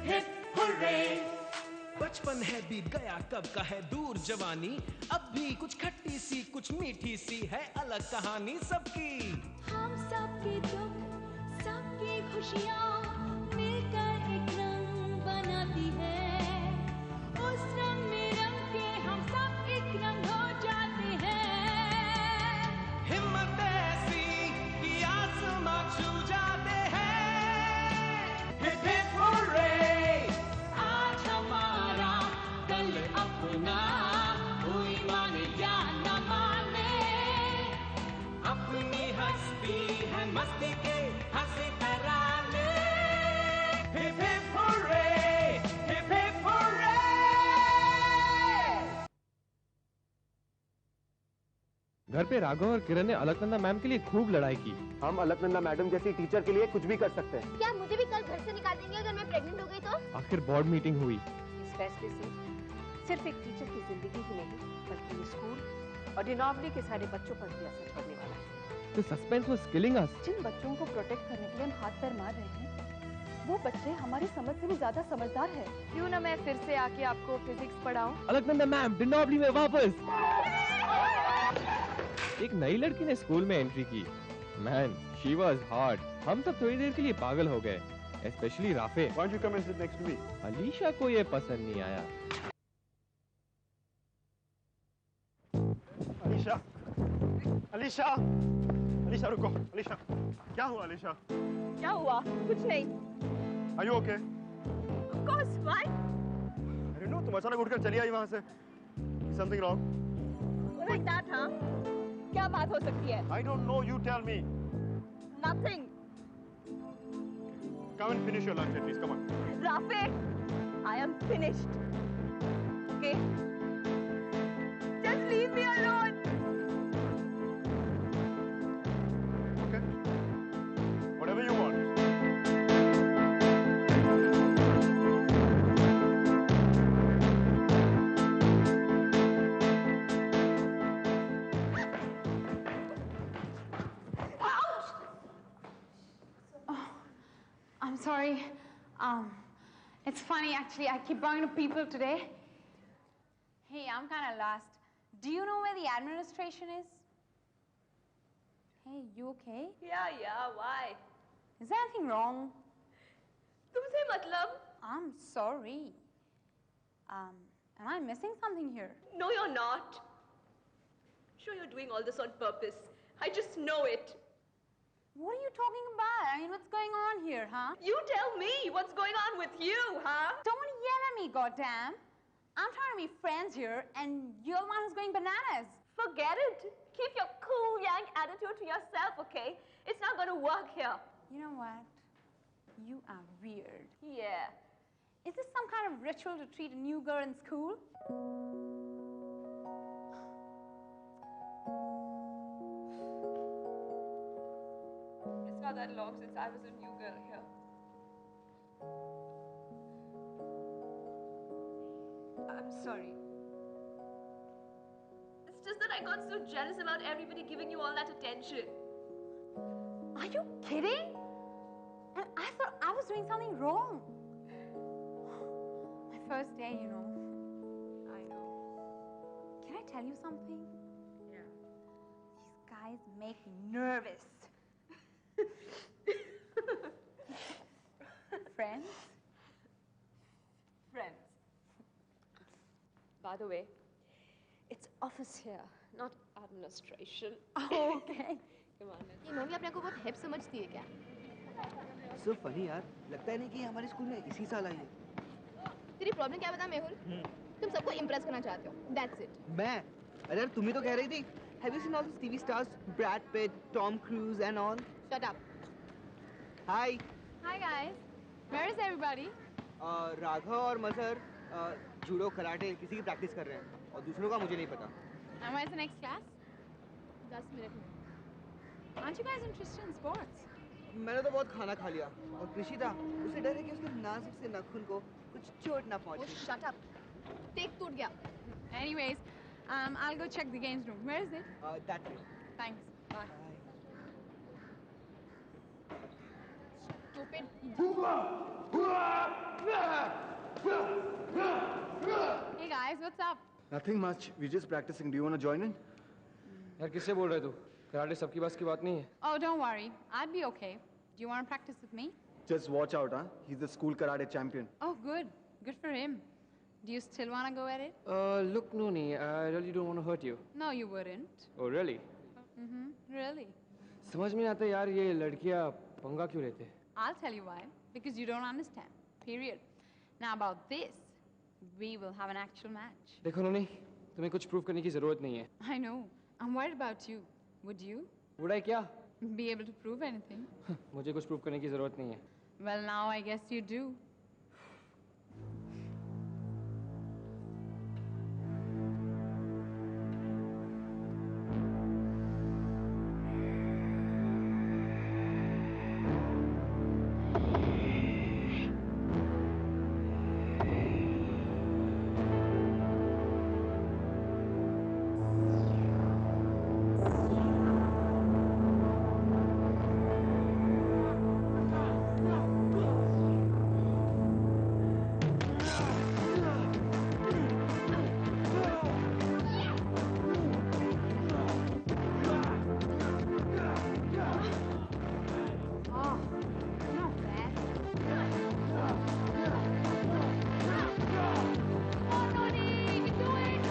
Hip hurray. बचपन है बीत गया कब का है दूर जवानी, अब भी कुछ खट्टी सी कुछ मीठी सी है अलग कहानी सबकी। हम सबके दुख सबकी खुशियाँ मिलकर एक रंग बनाती है, उस रंग में रंग के हम सब एक रंग हो जाते हैं। हिम्मत ऐसी कि आसमां छू जाते हैं। हिप हिप हुर्रे, आज हमारा कल अपना, कोई माने या न माने, अपनी हस्ती है मस्ती के हंसी तराने। Hip hip hurray, hip hip hurray. घर पे राघव और किरण ने अलकनंदा मैम के लिए खूब लड़ाई की। हम अलकनंदा मैडम जैसी टीचर के लिए कुछ भी कर सकते हैं। क्या मुझे भी कल घर से निकाल देंगे अगर मैं प्रेग्नेंट हो गई तो? आखिर बोर्ड मीटिंग हुई। इस फैसले से सिर्फ एक टीचर की जिंदगी ही नहीं बल्कि ये स्कूल और डिनॉवली के सारे बच्चों पर भी असर पड़ने वाला है। तो सस्पेंस वाज किलिंग अस। जिन बच्चों को प्रोटेक्ट करने के लिए हम हाथ पैर मार रहे हैं, वो बच्चे हमारी समझ से भी ज्यादा समझदार है। क्यों ना मैं फिर से आके आपको फिजिक्स पढ़ाऊं? अलकनंदा मैम डिनॉवली में वापस। एक नई लड़की ने स्कूल में एंट्री की। Man she was hot. हम सब थोड़ी देर के लिए पागल हो गए, specially Rafe. Why don't you come and sit next to me? Alisha को ये पसंद नहीं आया। अलीशा, अलीशा, अलीशा रुको। अलीशा, क्या हुआ अलीशा? क्या हुआ? कुछ नहीं। Are you okay? Of course, why? I don't know, तुम अचानक उठकर चली आई वहाँ से। Is something wrong? Like that, huh? क्या बात हो सकती है? I don't know, you tell me. Nothing. Come and finish your lunch at least, come on. Rafe, I am finished. Okay? Just leave me alone. Okay? Whatever you want. I'm sorry. It's funny actually. I keep bumping into people today. Hey, I'm kind of lost. Do you know where the administration is? Hey, you okay? Yeah, why? Is there anything wrong? तुमसे मतलब? I'm sorry. Am I missing something here? No, you're not. Sure, you're doing all this on purpose. I just know it. What are you talking about? I mean, what's going on here, huh? You tell me what's going on with you, huh? Don't yell at me, goddamn. I'm trying to be friends here, and you're the one who's going bananas. Forget it. Keep your cool yank attitude to yourself, okay? It's not going to work here. You know what? You are weird. Yeah. Is this some kind of ritual to treat a new girl in school? It's not that long since I was a new girl here. I'm sorry. It's just that I got so jealous about everybody giving you all that attention. Are you kidding? And I thought I was doing something wrong. My first day, you know. I know. Can I tell you something? Yeah. These guys make me nervous. Friends? Friends. By the way, it's office here, not administration. Okay. Come on, let's... ये mummy अपने को बहुत hip समझती है क्या? So funny यार, लगता है नहीं कि हमारे स्कूल में इसी साल आई है। तेरी प्रॉब्लम क्या बता मेहुल? तुम सबको इम्प्रेस करना चाहते हो। That's it. मैं? अरे यार तुम ही तो कह रही थी। Have you seen all these TV stars, Brad Pitt, Tom Cruise and all? Shut up. Hi. Hi, guys. Where is everybody? Raghav और मजहर जूडो कराटे किसी की प्रैक्टिस कर रहे हैं और दूसरों का मुझे नहीं पता। And where's the next class? 10 minute में। Aren't you guys interested in sports? मैंने तो बहुत खाना खा लिया और कृषिता उसे डर है कि उसके नाजुक से नाखून को कुछ चोट ना Oh, पहुंचे। shut up. Take टूट गया। Anyways, I'll go check the games room. Where is it? That way. Thanks. Bye. Stupid. Hey guys, what's up? Nothing much. We're just practicing. Do you want to join in? यार किससे बोल रहे तू? Karate सबकी बस की बात नहीं है. Oh, don't worry. I'd be okay. Do you want to practice with me? Just watch out, huh? He's the school karate champion. Oh, good. Good for him. Do you still want to go at it? Look, Noni, I really don't want to hurt you. No, you wouldn't. Oh, really? Really? समझ में नहीं आता यार ये लड़कियाँ पंगा क्यों लेते? I'll tell you why. Because you don't understand. Period. Now about this, we will have an actual match. देखो नोनी, तुम्हें कुछ प्रूव करने की जरूरत नहीं है. I know. I'm worried about you. Would you Would I क्या? be able to prove anything? मुझे कुछ प्रूव करने की जरूरत नहीं है. Well, now I guess you do. Oh, not bad. Oh, Noni, you can do it.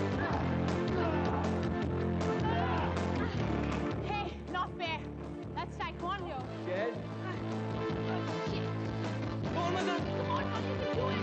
Hey, not fair. That's taekwondo. Scared? Shit. Come on, Noni, you can do it.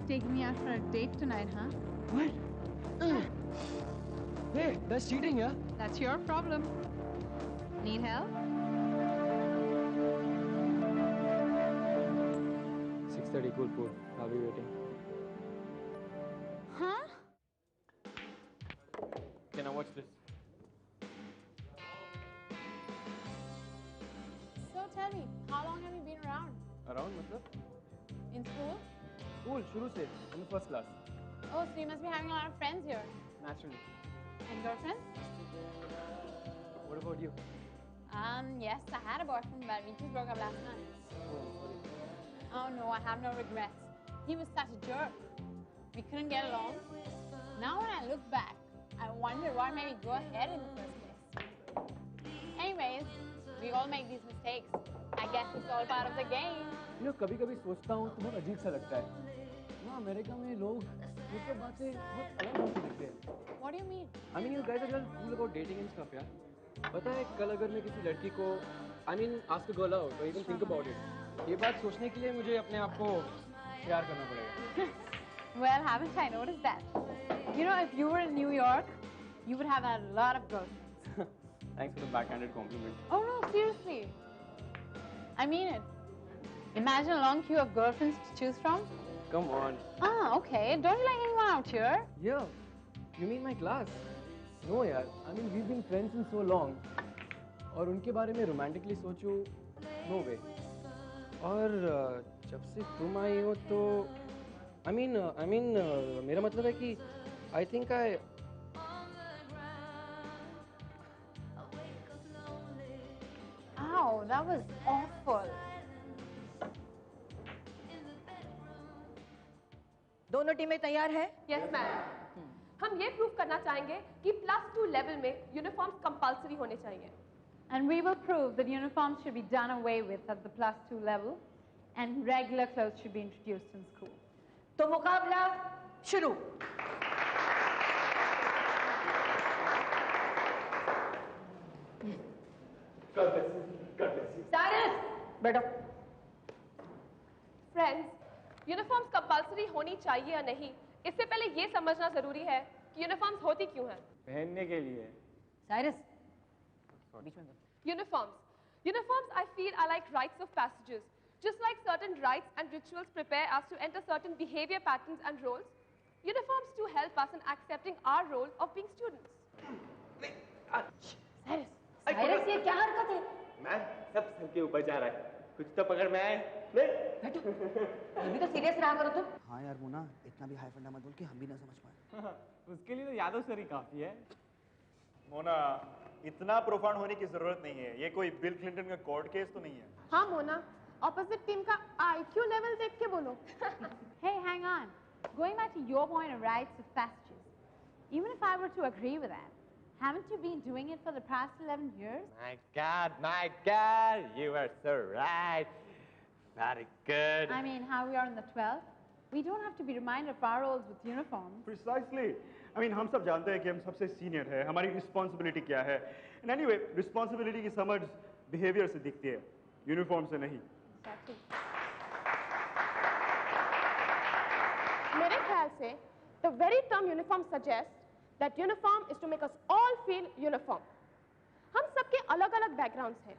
Taking me out for a date tonight, huh? What? Hey, that's cheating, yeah? That's your problem. Need help? 6:30, cool. I'll be waiting. Huh? Can I watch this? So tell me, how long have you been around? Around, मतलब? In school? School, शुरू से, in the first class. Oh, so you must be having a lot of friends here. Naturally. And girlfriends? What about you? Yes, I had a boyfriend, but we just broke up last night. Oh no, I have no regrets. He was such a jerk. We couldn't get along. Now when I look back, I wonder what made me go ahead in the first place. Anyways, we all make these mistakes. I guess it's all part of the game. कभी-कभी सोचता हूँ तो बहुत अजीब सा लगता है. ना अमेरिका में लोग ये सब बातें बहुत अलग ढंग से देखते हैं. What do you mean? I mean, you guys are just cool about dating and stuff, यार. पता है कल अगर मैं किसी लड़की को, I mean, ask a girl out or even think about it. ये बात सोचने के लिए मुझे अपने आप को प्यार करना पड़ेगा. Well, haven't I noticed that? You know, if you were in New York, you would have had a lot of girlfriends. Thanks for the backhanded compliment. Oh no, seriously. I mean it. Imagine a long queue of girlfriends to choose from. Come on. Ah, okay. Don't you like anyone out here? Yeah. You mean my class? No, यार. I mean, we've been friends in so long. और उनके बारे में romantically सोचूं, no way. और जब से तुम आई हो तो, I mean, मेरा मतलब है कि I think I. Ow, that was awful. दोनों टीमें तैयार हैं? Yes ma'am. हम ये प्रूव करना चाहेंगे कि +2 लेवल में यूनिफॉर्म्स कंपल्सरी होने चाहिए। And we will prove that uniforms should be done away with at the +2 level and regular clothes should be introduced in school. तो मुकाबला शुरू। साइरस, बैठो। फ्रेंड्स, यूनिफॉर्म्स कंपल्सरी होनी चाहिए या नहीं, इससे पहले ये समझना जरूरी है कि यूनिफॉर्म्स होती क्यों हैं। पहनने के लिए। Cyrus, Uniforms, I feel, are like rites of passages. Just like certain rites and rituals prepare us to enter certain behavior patterns and roles, uniforms too help us in accepting our role of being students. Cyrus, ये क्या हरकत है? Ma'am, सब sir के ऊपर जा रहा है। कुछ तो पकड़ में आए। बैठो। ये भी तो सीरियस रहा करो तुम। हाँ यार मोना, इतना भी हाई फंडा मत बोल कि हम भी ना समझ पाए। उसके लिए तो यादव सर ही काफी है। मोना, इतना प्रोफाउंड होने की जरूरत नहीं है। ये कोई बिल क्लिंटन का कोर्ट केस तो नहीं है। हाँ मोना, ऑपोजिट टीम का IQ लेवल देख के बोलो। Hey, hang on. Going back to your point of rites of passages, even if I were to agree with that, haven't you been doing it for the past 11 years? My God, you are so right. Very good. I mean, how we are in the 12th, we don't have to be reminded of our roles with uniforms. Precisely. I mean, हम सब जानते हैं कि हम सबसे senior है, हमारी responsibility क्या है। And anyway, रिस्पॉन्सिबिलिटी की समझ बिहेवियर से दिखती है, यूनिफॉर्म से नहीं। मेरे ख्याल से the very term uniform suggests that uniform is to make us all feel uniform. हम सबके अलग-अलग बैकग्राउंड्स हैं,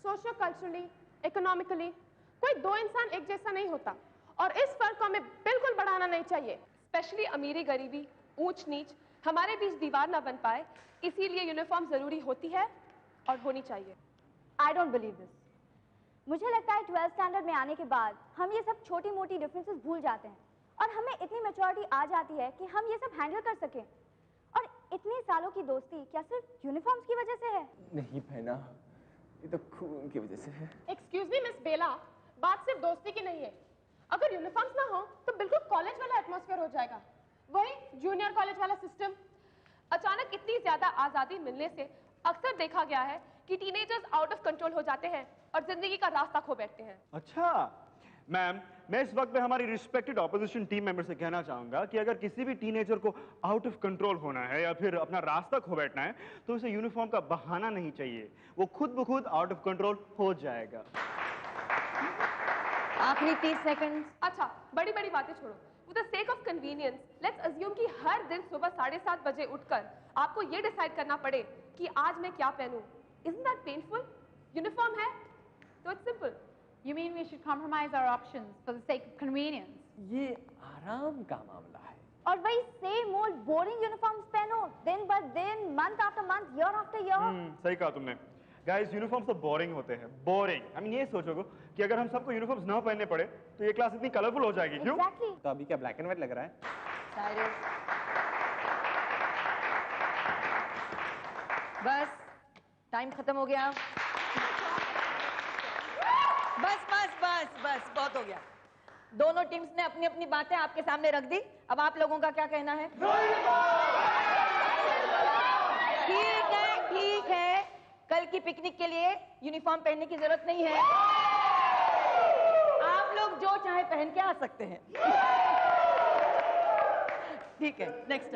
सोशो कल्चरली, इकोनॉमिकली, कोई दो इंसान एक जैसा नहीं होता और इस फर्क को हमें बिल्कुल बढ़ाना नहीं चाहिए। स्पेशली अमीरी गरीबी, ऊंच नीच हमारे बीच दीवार ना बन पाए, इसीलिए यूनिफॉर्म जरूरी होती है और होनी चाहिए। I don't believe this. मुझे लगता है 12th स्टैंडर्ड में आने के बाद हम ये सब छोटी मोटी डिफरेंसेस भूल जाते हैं और हमें इतनी मैच्योरिटी आ जाती है कि हम ये सब हैंडल कर सकें। और इतने सालों की दोस्ती क्या सिर्फ यूनिफॉर्म्स की वजह से है? नहीं पहना, ये तो खून की वजह से है। एक्सक्यूज मी मिस बेला, बात सिर्फ दोस्ती की नहीं है। अगर यूनिफॉर्म्स ना हो तो बिल्कुल कॉलेज वाला एटमॉस्फेयर हो जाएगा, वही जूनियर कॉलेज वाला सिस्टम। अचानक इतनी ज्यादा आजादी मिलने से अक्सर देखा गया है कि टीनेजर्स आउट ऑफ कंट्रोल हो जाते हैं और जिंदगी का रास्ता खो बैठते हैं। अच्छा मैम, मैं इस वक्त में हमारी रिस्पेक्टेड ऑपोजिशन टीम मेंबर से कहना चाहूंगा कि अगर किसी भी टीनेजर को आउट ऑफ कंट्रोल होना है या फिर अपना रास्ता खो बैठना है तो उसे यूनिफॉर्म का बहाना नहीं चाहिए, वो खुद ब खुद आउट ऑफ कंट्रोल हो जाएगा। आखिरी 30 सेकंड। अच्छा, बड़ी बड़ी बातें छोड़ो। For the sake of convenience, let's assume कि हर दिन सुबह 7:30 बजे उठकर आपको ये डिसाइड करना पड़े कि आज मैं क्या पहनूं। Isn't that painful? यूनिफॉर्म है तो it's simple. You mean we should compromise our options for the sake of convenience? ये आराम का मामला है। और वही सेम ओल्ड बोरिंग यूनिफॉर्म्स पहनो दिन ब दिन, month after month, year after year. सही कहा तुमने। गाइस, यूनिफॉर्म्स तो बोरिंग होते हैं, बोरिंग। आई मीन ये सोचोगे कि अगर हम सबको यूनिफॉर्म्स ना पहनने पड़े तो ये क्लास इतनी कलरफुल हो जाएगी। क्यों? तो अभी क्या ब्लैक एंड व्हाइट लग रहा है? बस, टाइम खत्म हो गया। बस बस बस बस, बहुत हो गया। दोनों टीम्स ने अपनी अपनी बातें आपके सामने रख दी। अब आप लोगों का क्या कहना है? ठीक है, कल की पिकनिक के लिए यूनिफॉर्म पहनने की जरूरत नहीं है। आप लोग जो चाहे पहन के आ सकते हैं। ठीक है, next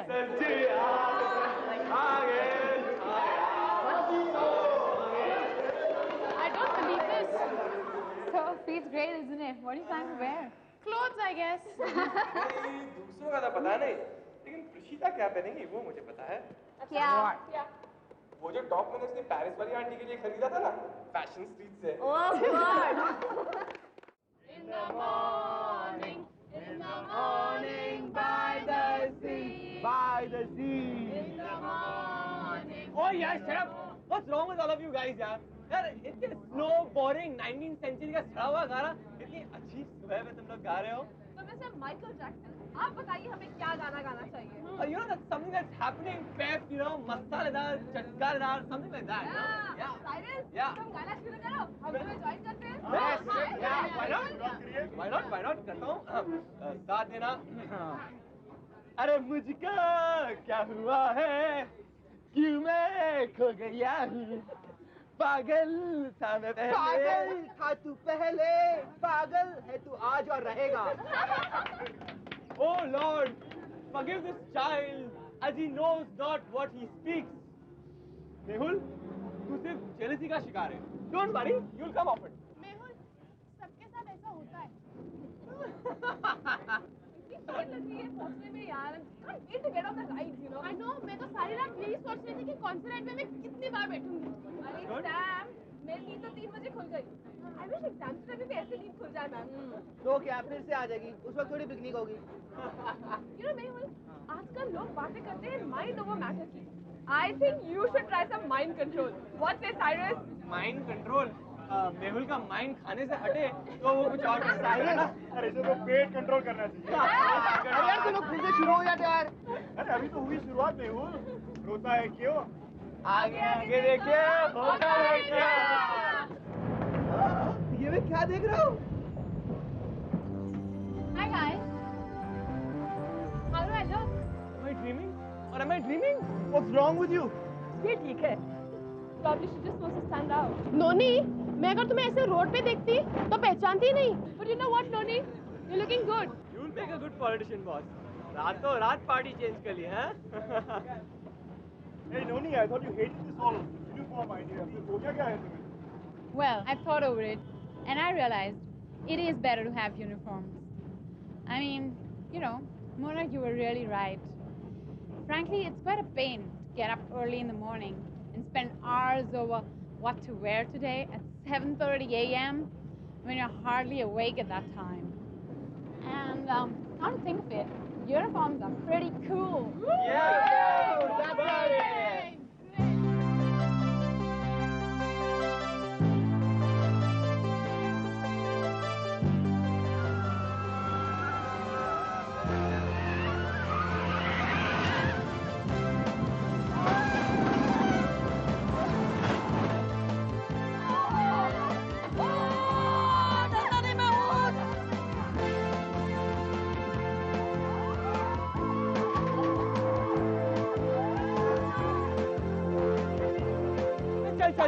I don't believe this. So feels great, isn't it? What do you plan to wear? Clothes, I guess. दूसरों का तो पता नहीं, लेकिन प्रशीता क्या पहनेंगी वो मुझे पता है। क्या? वो जो टॉप मैंने उसने पेरिस वाली आंटी के लिए खरीदा था ना, फैशन स्ट्रीट से। Oh God! In the morning, by the sea, in the morning. Oh yeah, shut up! What's wrong with all of you guys, यार? यार इतने स्लो बोरिंग 19th सेंचुरी का सड़ा हुआ गाना इतनी अच्छी सुबह में तुम लोग गा रहे हो। तो मिस्टर माइकल जैक्सन, आप बताइए हमें क्या गाना गाना चाहिए? You know that's something that's happening? Pep, you know, मसालेदार, चटकारदार, something like that. Yeah. Cyrus, Yeah. तुम गाना शुरू करो, हम तुम्हें ज्वाइन करते हैं। Yes. Yeah. Why not? Why not? करता हूँ। साथ देना। अरे मुझको क्या हुआ है? क्यों मैं खो गया हूँ? पागल था मैं पहले। पागल था तू पहले, पागल है तू आज और रहेगा। Oh Lord, forgive this child as he knows not what he speaks. Mehul, तू सिर्फ jealousy का शिकार है. Don't worry, you'll come off it. Mehul, सबके साथ ऐसा होता है। लग रही है पहुंचने में यार। Can't wait to get on the rides, you know. I know, मैं तो सारी रात यही सोच रही थी कि कौन से राइड में मैं कितनी बार बैठूंगी। अरे सैम, मेरी नींद तो 3 बजे खुल गई। I wish एग्जाम से भी ऐसे नींद खुल जाए मैम। तो क्या फिर से आ जाएगी? उस वक्त थोड़ी पिकनिक होगी। You know मेहुल, आजकल लोग बातें करते हैं माइंड ओवर मैटर की। I think you should try some mind control. What say Cyrus? Mind control. Mehul का माइंड खाने से हटे तो वो कुछ और करता है ना। अरे इसे तो पेट कंट्रोल करना चाहिए। अरे यार तुम लोग फिर से शुरू हो जाते यार। अरे अभी तो हुई शुरुआत में हूँ। रोता है क्यों? आगे आगे देखिए, होता है क्या? ये मैं क्या देख रहा हूँ? Hi guys. How do I look? Am I dreaming? Or am I dreaming? What's wrong with you? ये ठीक है। Probably she just wants to stand out. नोनी, मैं अगर तुम्हें ऐसे रोड पे देखती तो पहचानती नहीं। But you know what, Noni? You're looking good. You'll make a good politician, boss. रातों रात पार्टी चेंज कर ली, हैं? Hey Noni, I thought you hated this whole uniform idea. हो गया क्या है तुम्हें? Well, I thought over it, and I realized it is better to have uniforms. I mean, you know, Mona, you were really right. Frankly, it's quite a pain to get up early in the morning and spend hours over what to wear today at 7:30 a.m. when you're hardly awake at that time. And come to think of it, uniforms are pretty cool. Yeah, that's right.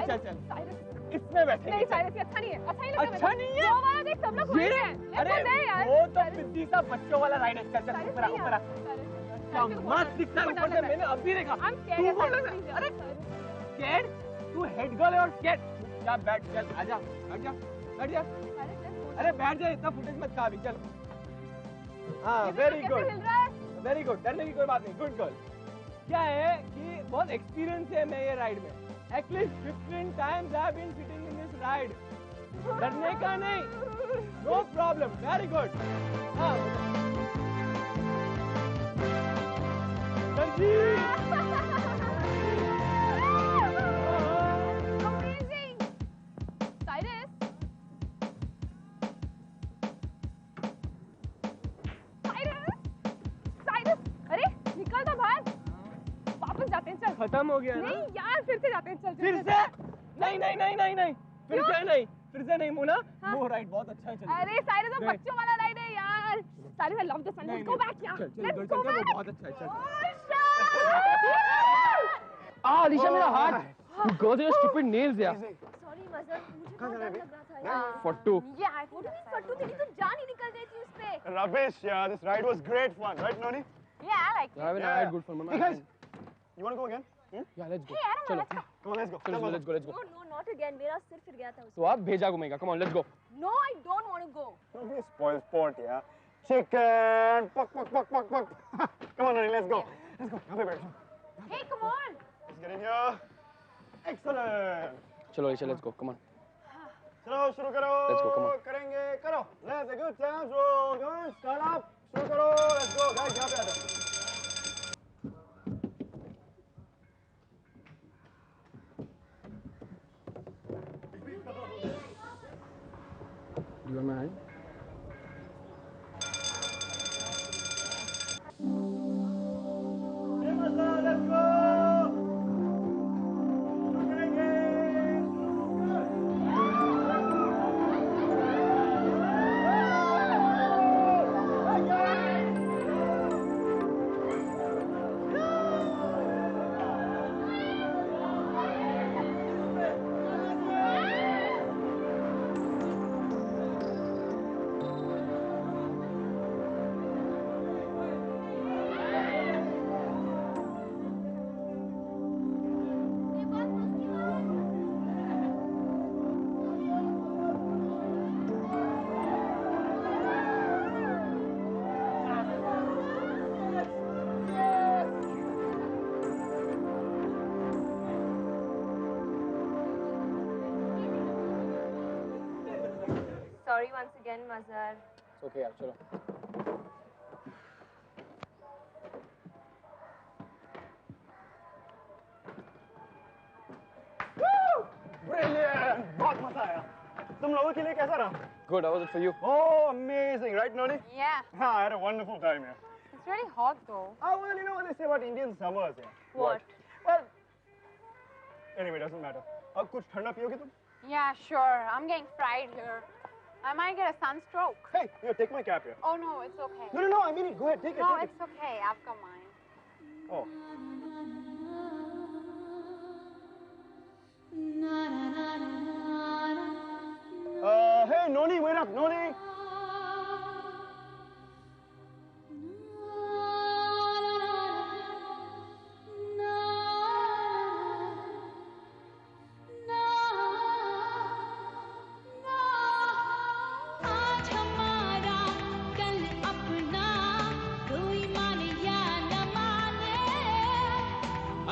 चल इसमें बैठे नहीं Cyrus ये अच्छा नहीं है। अच्छा नहीं लगता। अच्छा नहीं है? दो वाला देख सब लोग घूम रहे हैं। अरे यार वो तो पिद्दी सा बच्चों वाला राइड है। चल ऊपर आ ऊपर आ। क्या मस्त दिखता है ऊपर से। मैंने अब भी देखा। तू कौन है? अरे स्कैर्ड? तू हेड गर्ल है और स्कैर्ड। जा बैठ चल आजा बैठ जा बैठ जा। अरे बैठ जा इतना फुटेज मत खा अभी चल। हाँ वेरी गुड डरने की कोई बात नहीं। Good girl. क्या है कि बहुत एक्सपीरियंस है मैं ये राइड में। At least 15 times I've been sitting in this ride. डरने का नहीं. No problem. Very good. हाँ. Darji. Amazing. Cyrus. Cyrus. अरे निकल तो बाहर. वापस जाते हैं चल। खत्म हो गया ना? नहीं यार फिर से जाते हैं चल। फिर से? नहीं। फिर से नहीं मोना। वो राइड बहुत अच्छा है चल। अरे साइरस वो बच्चों वाला राइड है यार। Cyrus I love this one. Let's go back यार। Let's go back. वो बहुत अच्छा है चल। अलीशा मेरा हाथ। You got your stupid nails यार। सॉरी मजर मुझे बहुत डर लग रहा था यार। फट्टू। Yeah, what do you mean फट्टू? तेरी तो जान ही निकल गई थी उस पे। Rubbish, yeah. This ride was great fun, right, Noni? Yeah, I like it. I had good fun. Hey guys, you want to go again? Yeah, let's go. Hey, I don't know. चलो। Come on, let's go. चलो let's go. No, not again. मेरा सिर फिर गया था उसमें। तो आप भेजा घूमेगा। Come on, let's go. No, I don't want to go. Don't be a spoiled sport, yeah. Chicken. Puck. Come on, Noni, let's go. Let's go. यहाँ पे बैठो. Hey, come on. Let's get in here. Excellent. चलो Aisha, let's go. Come on. चलो शुरू करो. Let's go. Come on. करेंगे. करो. Let's a good time. So, guys, start up. शुरू करो. Let's go. Guys, यहाँ पे आ जाओ. Do you want my hand? Hey, sorry once again, Mazhar. It's okay, यार चलो. Brilliant! बहुत मजा आया. तुम लोगों के लिए कैसा रहा? Good. How was it for you? Oh, amazing, right, Noni? Yeah. I had a wonderful time here. It's really hot though. Oh, well, you know what they say about Indian summers here. What? Well, anyway, doesn't matter. कुछ ठंडा पियोगे तुम? Yeah, sure. I'm getting fried here. I might get a sunstroke. Hey, here, take my cap here. Oh no, it's okay. No, I mean it. Go ahead, take it. No, take it's okay. I've got mine. it. Oh. Hey, Noni, wait up, Noni. आज हमारा कल अपना कोई माने या न माने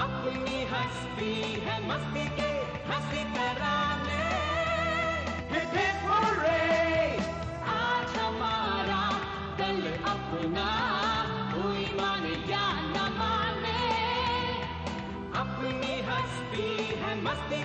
अपनी हस्ती है मस्ती के हंसी तराने Hip hip hooray! आज हमारा कल अपना कोई माने या न माने अपनी हस्ती है मस्ती